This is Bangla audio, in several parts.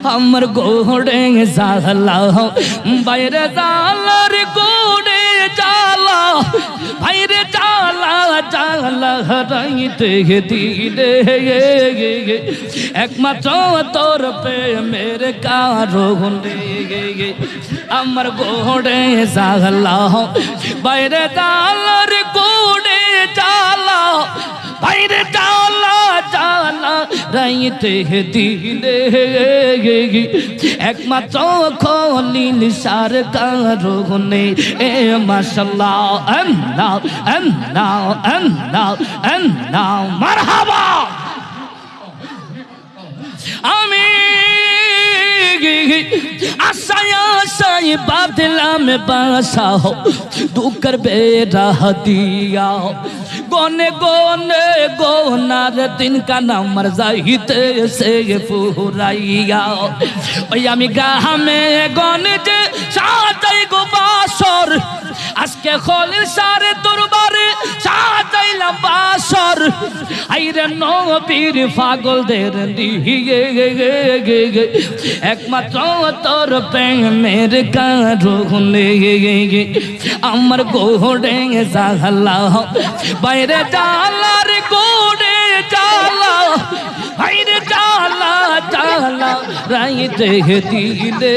আমার গোড়ে জালা বাইরে জালার গোড়ে জালা বাইরে জালা জালা রাইতে দিলে একমাত্র তোর প্রেমের কারণে আমার গোড়ে জালা বাইরে জালার গোড়ে জালা বাইরে জালা জালা রাইতে দিলে একমাত্র খলিল সরকারনে এ মাশাআল্লাহ আল্লাহ আল্লাহ আল্লাহ আল্লাহ মারহাবা আমি আশায় আশায় বাদলাম বাসা हो तू कर बेरा दिया गोने गोने गोनार दिन का नाम मर जाहिते से फुराइया ओई आमी गामे गने जे साजाई गो बासर আজকে খলিল সারে দরবারে সাজাইলাম বাসর আইরে নবীর পাগলদের দিয়ে একমাত্র তোর প্রেমের কারণে আমার গোড়ে জালা বাইরে জালার গোড়ে জালা বাইরে জালা জালা রাইতে দিলে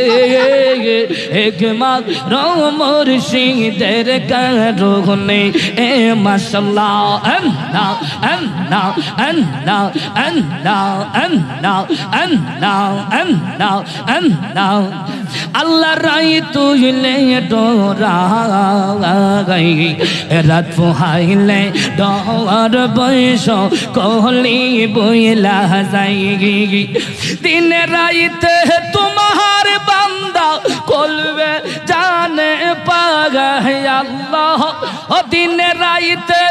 একমাত্র মুর্শিদের কারণে এ মাশাআল্লাহ আল্লাহ আল্লাহ আল্লাহ আল্লাহ আল্লাহ আল্লাহ আল্লাহ আল্লাহ আল্লাহ রাই তুইলে ডোরা গাই রাত পোহাইলে ডর বয়স কহলি বইলা যাই দিন রাইতে তোমার বান্দা কলবে জানে পাগা আল্লাহ ও দিন রাইতে